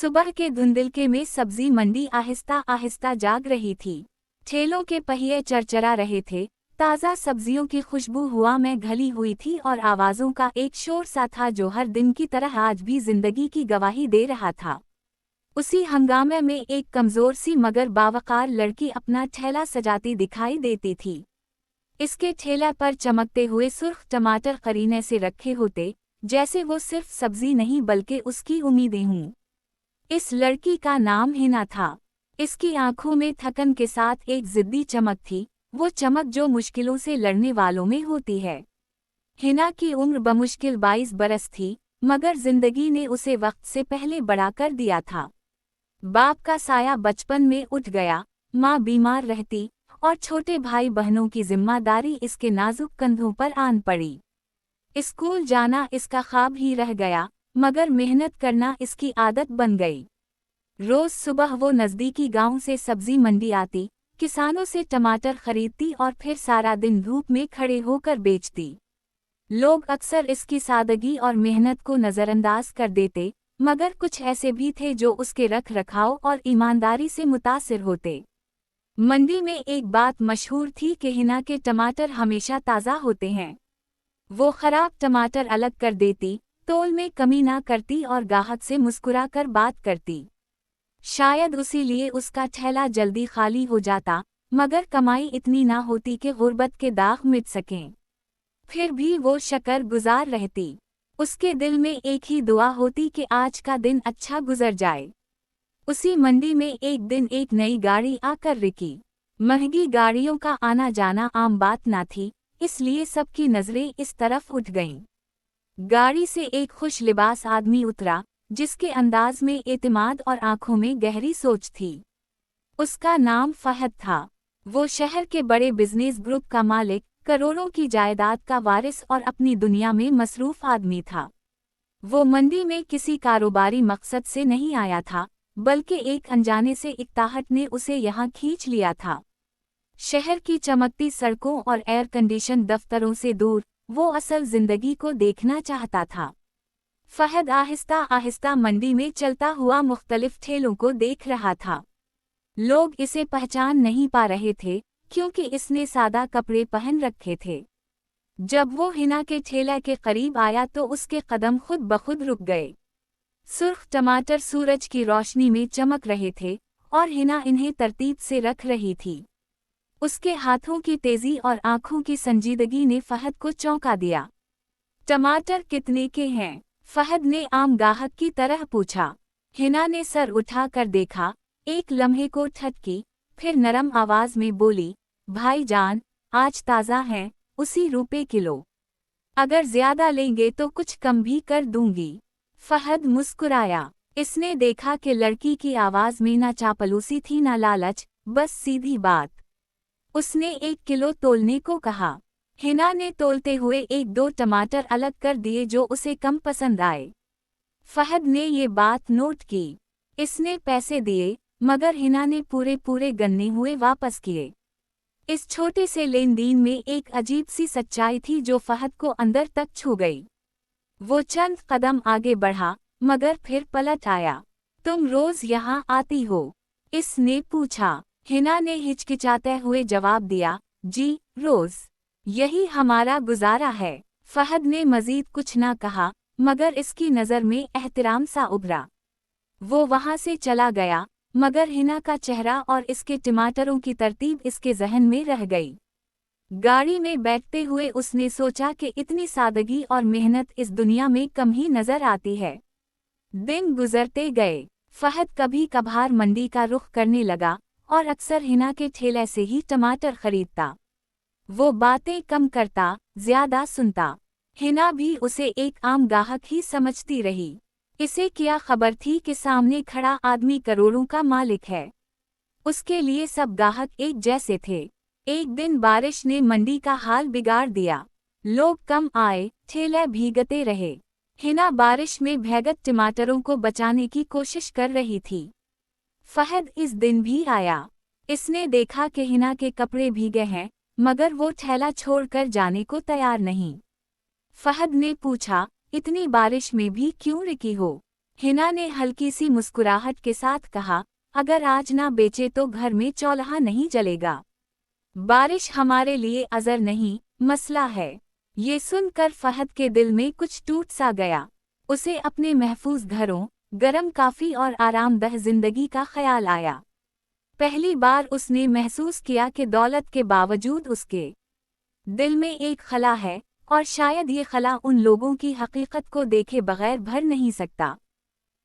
सुबह के धुंधलके में सब्जी मंडी आहिस्ता आहिस्ता जाग रही थी। ठेलों के पहिए चरचरा रहे थे, ताज़ा सब्जियों की खुशबू हवा में घली हुई थी और आवाज़ों का एक शोर सा था जो हर दिन की तरह आज भी जिंदगी की गवाही दे रहा था। उसी हंगामे में एक कमज़ोर सी मगर बावकार लड़की अपना ठेला सजाती दिखाई देती थी। इसके ठेले पर चमकते हुए सुर्ख टमाटर करीने से रखे होते, जैसे वो सिर्फ सब्जी नहीं बल्कि उसकी उम्मीदें हों। इस लड़की का नाम हिना था। इसकी आंखों में थकन के साथ एक जिद्दी चमक थी, वो चमक जो मुश्किलों से लड़ने वालों में होती है। हिना की उम्र बमुश्किल 22 बरस थी, मगर जिंदगी ने उसे वक्त से पहले बड़ा कर दिया था। बाप का साया बचपन में उठ गया, माँ बीमार रहती और छोटे भाई बहनों की जिम्मेदारी इसके नाजुक कंधों पर आन पड़ी। स्कूल जाना इसका ख्वाब ही रह गया, मगर मेहनत करना इसकी आदत बन गई। रोज सुबह वो नज़दीकी गांव से सब्जी मंडी आती, किसानों से टमाटर खरीदती और फिर सारा दिन धूप में खड़े होकर बेचती। लोग अक्सर इसकी सादगी और मेहनत को नज़रअंदाज कर देते, मगर कुछ ऐसे भी थे जो उसके रख रखाव और ईमानदारी से मुतासिर होते। मंडी में एक बात मशहूर थी कि हिना के टमाटर हमेशा ताज़ा होते हैं। वो खराब टमाटर अलग कर देती, तोल में कमी ना करती और गाहक से मुस्कुरा कर बात करती। शायद उसी लिए उसका ठेला जल्दी खाली हो जाता, मगर कमाई इतनी ना होती कि गुर्बत के दाग मिट सकें। फिर भी वो शक्र गुजार रहती। उसके दिल में एक ही दुआ होती कि आज का दिन अच्छा गुजर जाए। उसी मंडी में एक दिन एक नई गाड़ी आकर रुकी। महंगी गाड़ियों का आना जाना आम बात ना थी, इसलिए सबकी नज़रें इस तरफ उठ गईं। गाड़ी से एक खुश लिबास आदमी उतरा, जिसके अंदाज में एतमाद और आंखों में गहरी सोच थी। उसका नाम फहद था। वो शहर के बड़े बिजनेस ग्रुप का मालिक, करोड़ों की जायदाद का वारिस और अपनी दुनिया में मसरूफ आदमी था। वो मंडी में किसी कारोबारी मकसद से नहीं आया था, बल्कि एक अनजाने से इक्ताहट ने उसे यहाँ खींच लिया था। शहर की चमकती सड़कों और एयर कंडीशन दफ्तरों से दूर वो असल जिंदगी को देखना चाहता था। फहद आहिस्ता आहिस्ता मंडी में चलता हुआ मुख्तलिफ ठेलों को देख रहा था। लोग इसे पहचान नहीं पा रहे थे, क्योंकि इसने सादा कपड़े पहन रखे थे। जब वो हिना के ठेले के करीब आया तो उसके कदम खुद ब खुद रुक गए। सुर्ख टमाटर सूरज की रोशनी में चमक रहे थे और हिना इन्हें तरतीब से रख रही थी। उसके हाथों की तेजी और आंखों की संजीदगी ने फहद को चौंका दिया। टमाटर कितने के हैं? फहद ने आम गाहक की तरह पूछा। हिना ने सर उठाकर देखा, एक लम्हे को ठटकी, फिर नरम आवाज में बोली, भाईजान, आज ताज़ा हैं, उसी रुपए किलो। अगर ज्यादा लेंगे तो कुछ कम भी कर दूंगी। फहद मुस्कुराया। इसने देखा कि लड़की की आवाज में ना चापलूसी थी ना लालच, बस सीधी बात। उसने 1 किलो तोलने को कहा। हिना ने तोलते हुए 1-2 टमाटर अलग कर दिए जो उसे कम पसंद आए। फहद ने ये बात नोट की। इसने पैसे दिए, मगर हिना ने पूरे गन्ने हुए वापस किए। इस छोटे से लेन देन में एक अजीब सी सच्चाई थी जो फहद को अंदर तक छू गई। वो चंद कदम आगे बढ़ा, मगर फिर पलट आया। तुम रोज यहाँ आती हो? इसने पूछा। हिना ने हिचकिचाते हुए जवाब दिया, जी, रोज। यही हमारा गुजारा है। फहद ने मजीद कुछ ना कहा, मगर इसकी नज़र में एहतराम सा उभरा। वो वहाँ से चला गया, मगर हिना का चेहरा और इसके टमाटरों की तरतीब इसके जहन में रह गई। गाड़ी में बैठते हुए उसने सोचा कि इतनी सादगी और मेहनत इस दुनिया में कम ही नजर आती है। दिन गुजरते गए। फहद कभी कभार मंडी का रुख करने लगा और अक्सर हिना के ठेले से ही टमाटर खरीदता। वो बातें कम करता, ज्यादा सुनता। हिना भी उसे एक आम गाहक ही समझती रही। इसे क्या खबर थी कि सामने खड़ा आदमी करोड़ों का मालिक है। उसके लिए सब गाहक एक जैसे थे। एक दिन बारिश ने मंडी का हाल बिगाड़ दिया। लोग कम आए, ठेले भीगते रहे। हिना बारिश में भीगत टमाटरों को बचाने की कोशिश कर रही थी। फहद इस दिन भी आया। इसने देखा कि हिना के कपड़े भीगे हैं, मगर वो ठेला छोड़कर जाने को तैयार नहीं। फहद ने पूछा, इतनी बारिश में भी क्यों रुकी हो? हिना ने हल्की सी मुस्कुराहट के साथ कहा, अगर आज ना बेचे तो घर में चौल्हा नहीं जलेगा। बारिश हमारे लिए अजर नहीं, मसला है। ये सुनकर फहद के दिल में कुछ टूट सा गया। उसे अपने महफूज घरों, गरम काफी और आरामदह जिंदगी का ख्याल आया। पहली बार उसने महसूस किया कि दौलत के बावजूद उसके दिल में एक खला है, और शायद ये खला उन लोगों की हकीकत को देखे बगैर भर नहीं सकता।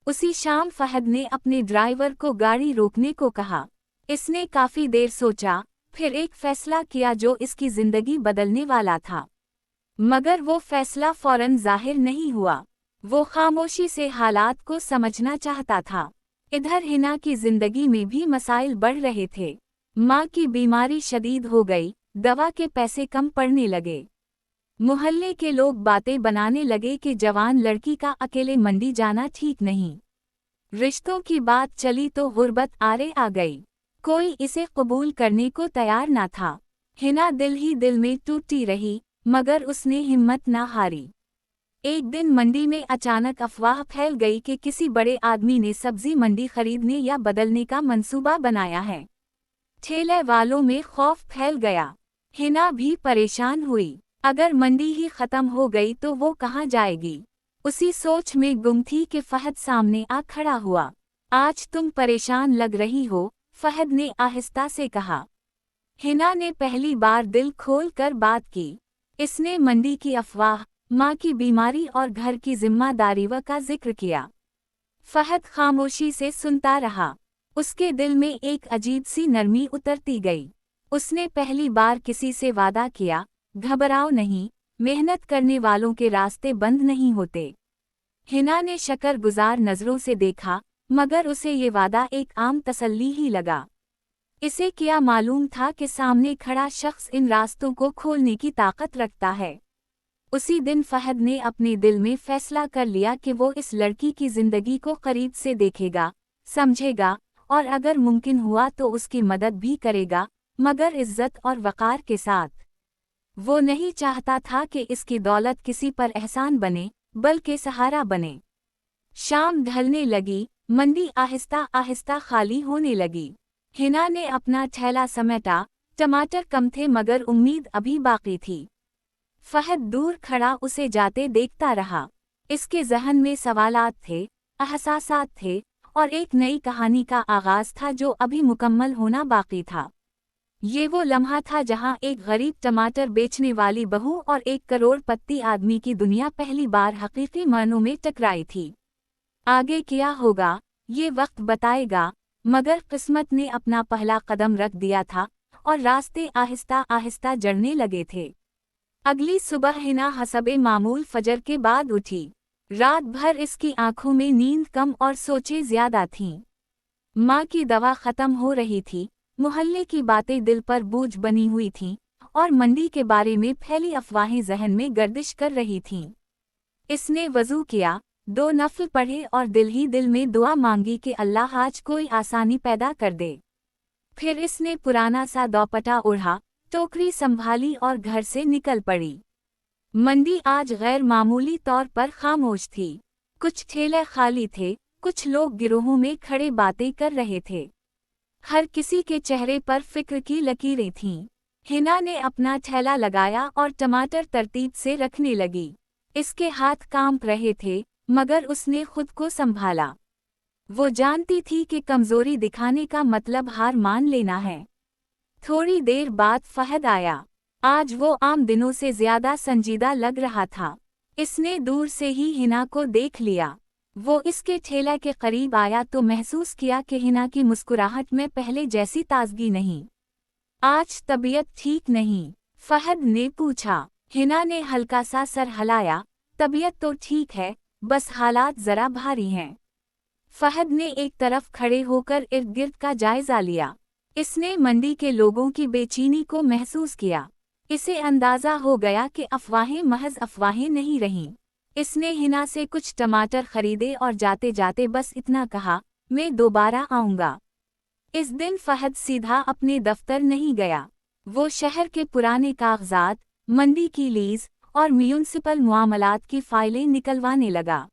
उसी शाम फहद ने अपने ड्राइवर को गाड़ी रोकने को कहा। इसने काफी देर सोचा, फिर एक फैसला किया जो इसकी जिंदगी बदलने वाला था। मगर वो फैसला फौरन जाहिर नहीं हुआ। वो खामोशी से हालात को समझना चाहता था। इधर हिना की जिंदगी में भी मसाइल बढ़ रहे थे। माँ की बीमारी शदीद हो गई, दवा के पैसे कम पड़ने लगे। मोहल्ले के लोग बातें बनाने लगे कि जवान लड़की का अकेले मंडी जाना ठीक नहीं। रिश्तों की बात चली तो गुर्बत आरे आ गई। कोई इसे कबूल करने को तैयार न था। हिना दिल ही दिल में टूटती रही, मगर उसने हिम्मत न हारी। एक दिन मंडी में अचानक अफवाह फैल गई कि किसी बड़े आदमी ने सब्जी मंडी खरीदने या बदलने का मंसूबा बनाया है। ठेले वालों में खौफ फैल गया। हिना भी परेशान हुई। अगर मंडी ही खत्म हो गई तो वो कहाँ जाएगी? उसी सोच में गुम थी कि फहद सामने आ खड़ा हुआ। आज तुम परेशान लग रही हो, फहद ने आहिस्ता से कहा। हिना ने पहली बार दिल खोल कर बात की। इसने मंडी की अफवाह, माँ की बीमारी और घर की जिम्मेदारी का जिक्र किया। फहद खामोशी से सुनता रहा। उसके दिल में एक अजीब सी नरमी उतरती गई। उसने पहली बार किसी से वादा किया, घबराओ नहीं, मेहनत करने वालों के रास्ते बंद नहीं होते। हिना ने शकरगुजार नजरों से देखा, मगर उसे ये वादा एक आम तसल्ली ही लगा। इसे क्या मालूम था कि सामने खड़ा शख्स इन रास्तों को खोलने की ताकत रखता है। उसी दिन फहद ने अपने दिल में फैसला कर लिया कि वो इस लड़की की जिंदगी को करीब से देखेगा, समझेगा, और अगर मुमकिन हुआ तो उसकी मदद भी करेगा, मगर इज्जत और वक़ार के साथ। वो नहीं चाहता था कि इसकी दौलत किसी पर एहसान बने, बल्कि सहारा बने। शाम ढलने लगी, मंडी आहिस्ता आहिस्ता खाली होने लगी। हिना ने अपना ठेला समेटा। टमाटर कम थे मगर उम्मीद अभी बाकी थी। फहद दूर खड़ा उसे जाते देखता रहा। इसके ज़हन में सवालात थे, एहसासात थे, और एक नई कहानी का आगाज था जो अभी मुकम्मल होना बाकी था। ये वो लम्हा था जहां एक गरीब टमाटर बेचने वाली बहू और एक करोड़पति आदमी की दुनिया पहली बार हकीकी मानों में टकराई थी। आगे क्या होगा, ये वक्त बताएगा, मगर किस्मत ने अपना पहला कदम रख दिया था और रास्ते आहिस्ता आहिस्ता जड़ने लगे थे। अगली सुबह हिना हसबे मामूल फजर के बाद उठी। रात भर इसकी आंखों में नींद कम और सोचें ज्यादा थीं। माँ की दवा खत्म हो रही थी, मोहल्ले की बातें दिल पर बोझ बनी हुई थीं, और मंडी के बारे में फैली अफवाहें जहन में गर्दिश कर रही थीं। इसने वज़ू किया, 2 नफल पढ़े और दिल ही दिल में दुआ मांगी कि अल्लाह आज कोई आसानी पैदा कर दे। फिर इसने पुराना सा दोपट्टा ओढ़ा, टोकरी संभाली और घर से निकल पड़ी। मंडी आज गैर मामूली तौर पर खामोश थी। कुछ ठेले खाली थे, कुछ लोग गिरोहों में खड़े बातें कर रहे थे। हर किसी के चेहरे पर फिक्र की लकीरें थीं। हिना ने अपना ठेला लगाया और टमाटर तरतीब से रखने लगी। इसके हाथ कांप रहे थे, मगर उसने खुद को संभाला। वो जानती थी कि कमजोरी दिखाने का मतलब हार मान लेना है। थोड़ी देर बाद फहद आया। आज वो आम दिनों से ज्यादा संजीदा लग रहा था। इसने दूर से ही हिना को देख लिया। वो इसके ठेला के करीब आया तो महसूस किया कि हिना की मुस्कुराहट में पहले जैसी ताजगी नहीं। आज तबीयत ठीक नहीं? फहद ने पूछा। हिना ने हल्का सा सर हिलाया। तबीयत तो ठीक है, बस हालात जरा भारी हैं। फहद ने एक तरफ खड़े होकर इर्द गिर्द का जायजा लिया। इसने मंडी के लोगों की बेचैनी को महसूस किया। इसे अंदाजा हो गया कि अफवाहें महज अफवाहें नहीं रहीं। इसने हिना से कुछ टमाटर खरीदे और जाते जाते बस इतना कहा, मैं दोबारा आऊँगा। इस दिन फहद सीधा अपने दफ्तर नहीं गया। वो शहर के पुराने कागजात, मंडी की लीज और म्यूनिसिपल मुआमलात की फाइलें निकलवाने लगा।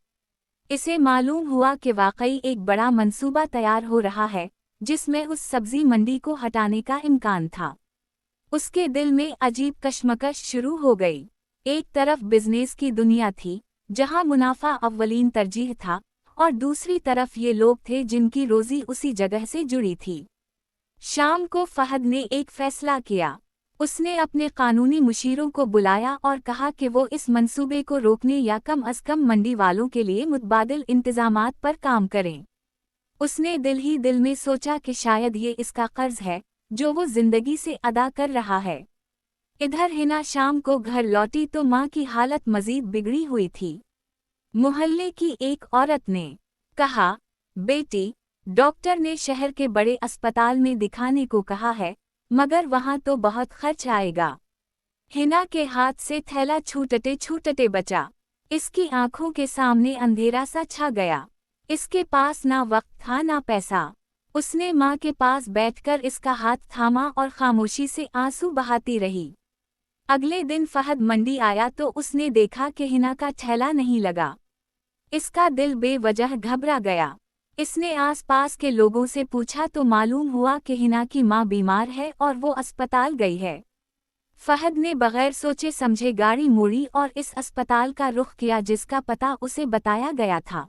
इसे मालूम हुआ कि वाकई एक बड़ा मंसूबा तैयार हो रहा है, जिसमें उस सब्जी मंडी को हटाने का इम्कान था। उसके दिल में अजीब कश्मकश शुरू हो गई। एक तरफ बिजनेस की दुनिया थी, जहां मुनाफा अव्वलीन तरजीह था, और दूसरी तरफ ये लोग थे जिनकी रोजी उसी जगह से जुड़ी थी। शाम को फहद ने एक फैसला किया। उसने अपने कानूनी मुशीरों को बुलाया और कहा कि वो इस मंसूबे को रोकने या कम अज कम मंडी वालों के लिए मुतबादिल इंतजामात पर काम करें। उसने दिल ही दिल में सोचा कि शायद ये इसका कर्ज है जो वो जिंदगी से अदा कर रहा है। इधर हिना शाम को घर लौटी तो माँ की हालत मजीद बिगड़ी हुई थी। मोहल्ले की एक औरत ने कहा, बेटी, डॉक्टर ने शहर के बड़े अस्पताल में दिखाने को कहा है, मगर वहाँ तो बहुत खर्च आएगा। हिना के हाथ से थैला छूटते बचा। इसकी आंखों के सामने अंधेरा सा छा गया। इसके पास ना वक्त था ना पैसा। उसने माँ के पास बैठकर इसका हाथ थामा और खामोशी से आंसू बहाती रही। अगले दिन फहद मंडी आया तो उसने देखा कि हिना का थैला नहीं लगा। इसका दिल बेवजह घबरा गया। इसने आसपास के लोगों से पूछा तो मालूम हुआ कि हिना की माँ बीमार है और वो अस्पताल गई है। फहद ने बगैर सोचे समझे गाड़ी मोड़ी और इस अस्पताल का रुख किया जिसका पता उसे बताया गया था।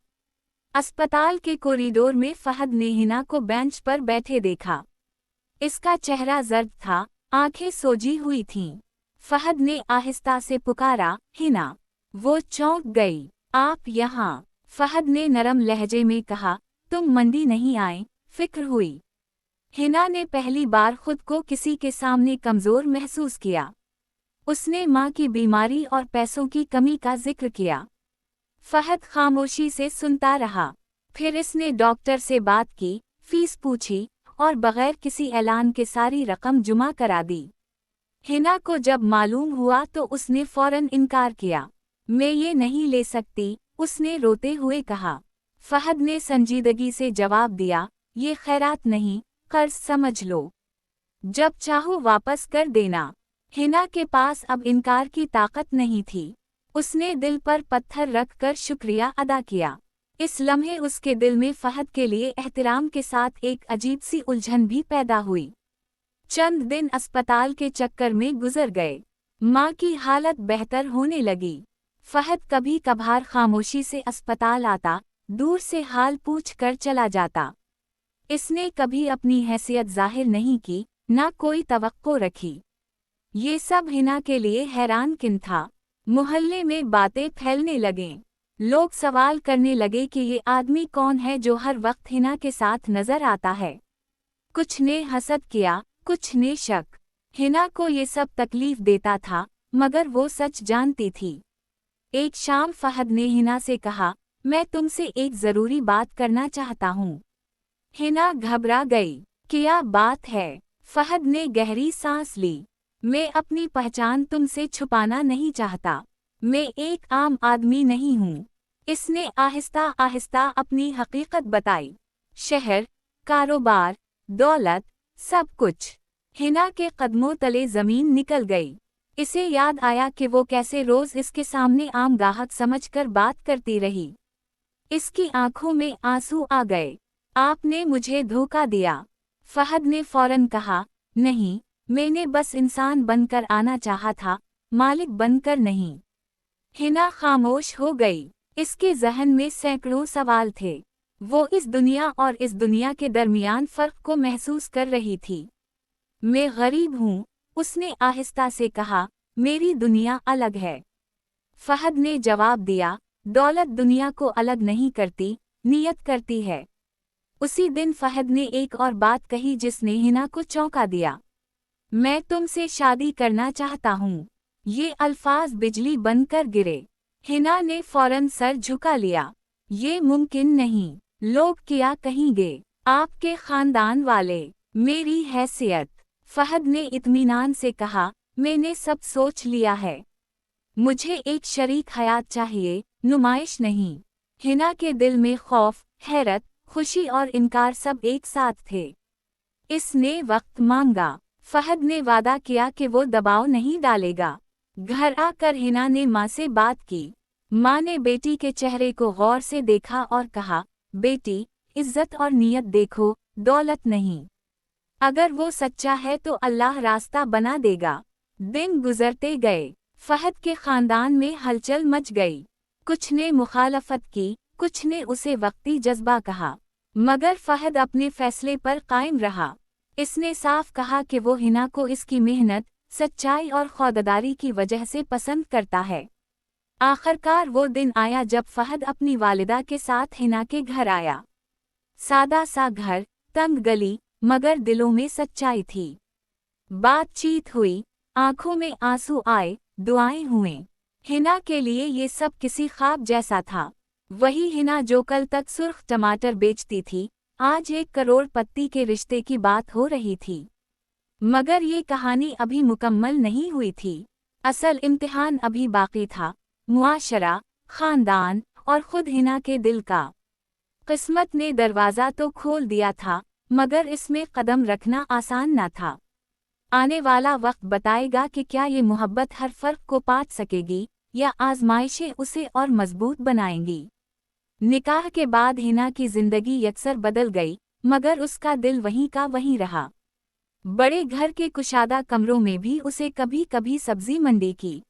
अस्पताल के कॉरिडोर में फहद ने हिना को बेंच पर बैठे देखा। इसका चेहरा जर्द था, आंखें सोजी हुई थीं। फहद ने आहिस्ता से पुकारा, हिना। वो चौंक गई। आप यहाँ? फहद ने नरम लहजे में कहा, तुम मंडी नहीं आए? फिक्र हुई। हिना ने पहली बार खुद को किसी के सामने कमजोर महसूस किया। उसने माँ की बीमारी और पैसों की कमी का जिक्र किया। फहद खामोशी से सुनता रहा। फिर इसने डॉक्टर से बात की, फीस पूछी और बगैर किसी ऐलान के सारी रकम जुमा करा दी। हिना को जब मालूम हुआ तो उसने फौरन इनकार किया। मैं ये नहीं ले सकती, उसने रोते हुए कहा। फहद ने संजीदगी से जवाब दिया, ये खैरात नहीं, कर्ज समझ लो। जब चाहो वापस कर देना। हिना के पास अब इनकार की ताकत नहीं थी। उसने दिल पर पत्थर रख कर शुक्रिया अदा किया। इस लम्हे उसके दिल में फहद के लिए एहतराम के साथ एक अजीब सी उलझन भी पैदा हुई। चंद दिन अस्पताल के चक्कर में गुजर गए। माँ की हालत बेहतर होने लगी। फहद कभी कभार खामोशी से अस्पताल आता, दूर से हाल पूछ कर चला जाता। इसने कभी अपनी हैसियत जाहिर नहीं की, ना कोई तवक्को रखी। ये सब हिना के लिए हैरानकिन था। मोहल्ले में बातें फैलने लगें। लोग सवाल करने लगे कि ये आदमी कौन है जो हर वक्त हिना के साथ नजर आता है। कुछ ने हसद किया, कुछ ने शक। हिना को ये सब तकलीफ देता था, मगर वो सच जानती थी। एक शाम फहद ने हिना से कहा, मैं तुमसे एक जरूरी बात करना चाहता हूँ। हिना घबरा गई। क्या बात है? फहद ने गहरी सांस ली। मैं अपनी पहचान तुमसे छुपाना नहीं चाहता। मैं एक आम आदमी नहीं हूँ। इसने आहिस्ता आहिस्ता अपनी हकीकत बताई। शहर, कारोबार, दौलत, सब कुछ। हिना के कदमों तले जमीन निकल गई। इसे याद आया कि वो कैसे रोज इसके सामने आम गाहक समझकर बात करती रही। इसकी आंखों में आंसू आ गए। आपने मुझे धोखा दिया। फहद ने फौरन कहा, नहीं, मैंने बस इंसान बनकर आना चाहा था, मालिक बनकर नहीं। हिना खामोश हो गई। इसके जहन में सैकड़ों सवाल थे। वो इस दुनिया और इस दुनिया के दरमियान फर्क को महसूस कर रही थी। मैं गरीब हूँ, उसने आहिस्ता से कहा, मेरी दुनिया अलग है। फहद ने जवाब दिया, दौलत दुनिया को अलग नहीं करती, नियत करती है। उसी दिन फहद ने एक और बात कही जिसने हिना को चौंका दिया। मैं तुमसे शादी करना चाहता हूँ। ये अल्फाज बिजली बनकर गिरे। हिना ने फौरन सर झुका लिया। ये मुमकिन नहीं। लोग क्या कहेंगे? आपके खानदान वाले, मेरी हैसियत। फहद ने इत्मीनान से कहा, मैंने सब सोच लिया है। मुझे एक शरीक हयात चाहिए, नुमाइश नहीं। हिना के दिल में खौफ, हैरत, खुशी और इनकार सब एक साथ थे। इसने वक्त मांगा। फहद ने वादा किया कि वो दबाव नहीं डालेगा। घर आकर हिना ने माँ से बात की। माँ ने बेटी के चेहरे को गौर से देखा और कहा, बेटी, इज्जत और नियत देखो, दौलत नहीं। अगर वो सच्चा है तो अल्लाह रास्ता बना देगा। दिन गुजरते गए, फहद के खानदान में हलचल मच गई। कुछ ने मुखालफत की, कुछ ने उसे वक्ती जज्बा कहा, मगर फहद अपने फैसले पर कायम रहा। इसने साफ कहा कि वो हिना को इसकी मेहनत, सच्चाई और खौददारी की वजह से पसंद करता है। आखिरकार वो दिन आया जब फहद अपनी वालिदा के साथ हिना के घर आया। सादा सा घर, तंग गली, मगर दिलों में सच्चाई थी। बातचीत हुई, आंखों में आंसू आए, दुआएं हुए। हिना के लिए ये सब किसी ख्वाब जैसा था। वही हिना जो कल तक सुर्ख टमाटर बेचती थी, आज 1 करोड़पति के रिश्ते की बात हो रही थी। मगर ये कहानी अभी मुकम्मल नहीं हुई थी। असल इम्तिहान अभी बाकी था, मुआशरा, खानदान और खुद हिना के दिल का। किस्मत ने दरवाज़ा तो खोल दिया था, मगर इसमें कदम रखना आसान न था। आने वाला वक्त बताएगा कि क्या ये मोहब्बत हर फर्क को पाट सकेगी या आजमाइशें उसे और मजबूत बनाएंगी। निकाह के बाद हिना की जिंदगी यकसर बदल गई, मगर उसका दिल वहीं का वहीं रहा। बड़े घर के कुशादा कमरों में भी उसे कभी कभी सब्जी मंडी की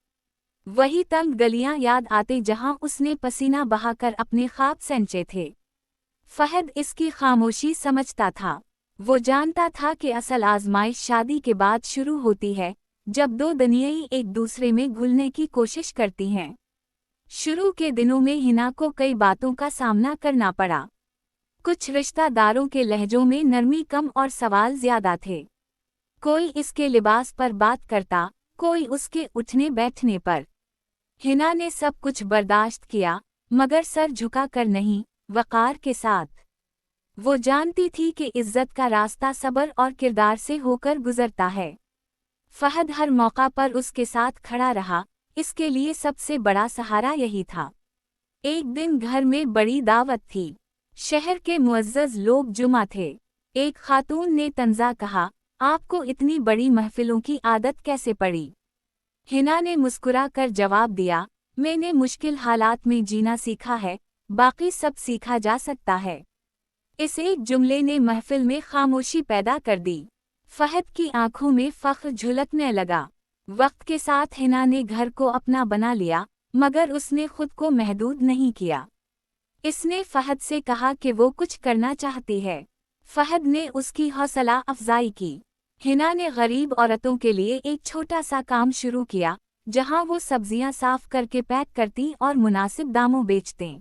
वही तंग गलियां याद आते जहां उसने पसीना बहाकर अपने ख्वाब सेंचे थे। फहद इसकी खामोशी समझता था। वो जानता था कि असल आजमाइश शादी के बाद शुरू होती है, जब 2 दुनियाएं एक दूसरे में घुलने की कोशिश करती हैं। शुरू के दिनों में हिना को कई बातों का सामना करना पड़ा। कुछ रिश्तेदारों के लहजों में नरमी कम और सवाल ज्यादा थे। कोई इसके लिबास पर बात करता, कोई उसके उठने बैठने पर। हिना ने सब कुछ बर्दाश्त किया, मगर सर झुका कर नहीं, वक़ार के साथ। वो जानती थी कि इज्जत का रास्ता सब्र और किरदार से होकर गुजरता है। फहद हर मौका पर उसके साथ खड़ा रहा, इसके लिए सबसे बड़ा सहारा यही था। एक दिन घर में बड़ी दावत थी। शहर के मुअज़्ज़ज़ लोग जुमा थे। एक खातून ने तंज़ा कहा, आपको इतनी बड़ी महफिलों की आदत कैसे पड़ी? हिना ने मुस्कुरा कर जवाब दिया, मैंने मुश्किल हालात में जीना सीखा है, बाकी सब सीखा जा सकता है। इस एक जुमले ने महफिल में खामोशी पैदा कर दी। फहद की आंखों में फख्र झलकने लगा। वक्त के साथ हिना ने घर को अपना बना लिया, मगर उसने खुद को महदूद नहीं किया। इसने फहद से कहा कि वो कुछ करना चाहती है। फहद ने उसकी हौसला अफजाई की। हिना ने गरीब औरतों के लिए एक छोटा सा काम शुरू किया, जहां वो सब्जियां साफ करके पैक करती और मुनासिब दामों बेचते।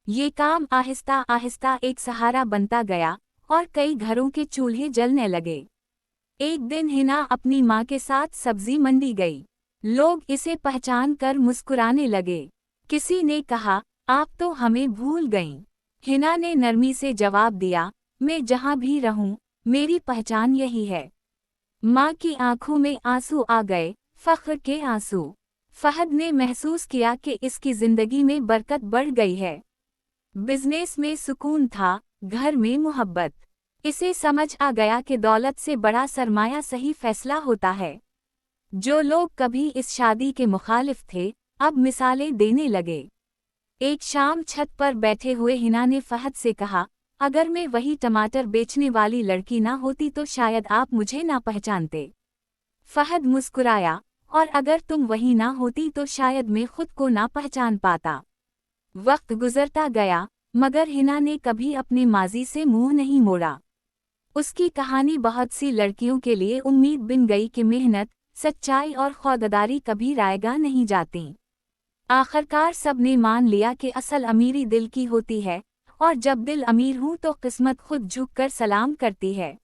ये काम आहिस्ता आहिस्ता एक सहारा बनता गया और कई घरों के चूल्हे जलने लगे। एक दिन हिना अपनी माँ के साथ सब्जी मंडी गई। लोग इसे पहचान कर मुस्कुराने लगे। किसी ने कहा, आप तो हमें भूल गईं। हिना ने नरमी से जवाब दिया, मैं जहाँ भी रहूं, मेरी पहचान यही है। माँ की आंखों में आंसू आ गए, फख्र के आंसू। फहद ने महसूस किया कि इसकी जिंदगी में बरकत बढ़ गई है। बिजनेस में सुकून था, घर में मोहब्बत। इसे समझ आ गया कि दौलत से बड़ा सरमाया सही फैसला होता है। जो लोग कभी इस शादी के मुखालिफ थे, अब मिसालें देने लगे। एक शाम छत पर बैठे हुए हिना ने फहद से कहा, अगर मैं वही टमाटर बेचने वाली लड़की ना होती तो शायद आप मुझे ना पहचानते। फहद मुस्कुराया, और अगर तुम वही ना होती तो शायद मैं खुद को ना पहचान पाता। वक्त गुजरता गया, मगर हिना ने कभी अपने माजी से मुंह नहीं मोड़ा। उसकी कहानी बहुत सी लड़कियों के लिए उम्मीद बन गई कि मेहनत, सच्चाई और खौददारी कभी रायगा नहीं जाती। आखिरकार सब ने मान लिया कि असल अमीरी दिल की होती है, और जब दिल अमीर हूँ तो किस्मत खुद झुककर सलाम करती है।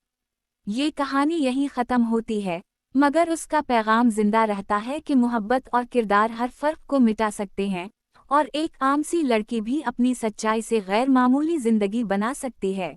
ये कहानी यहीं ख़त्म होती है, मगर उसका पैगाम जिंदा रहता है कि मोहब्बत और किरदार हर फर्क को मिटा सकते हैं, और एक आम सी लड़की भी अपनी सच्चाई से गैर मामूली जिंदगी बना सकती है।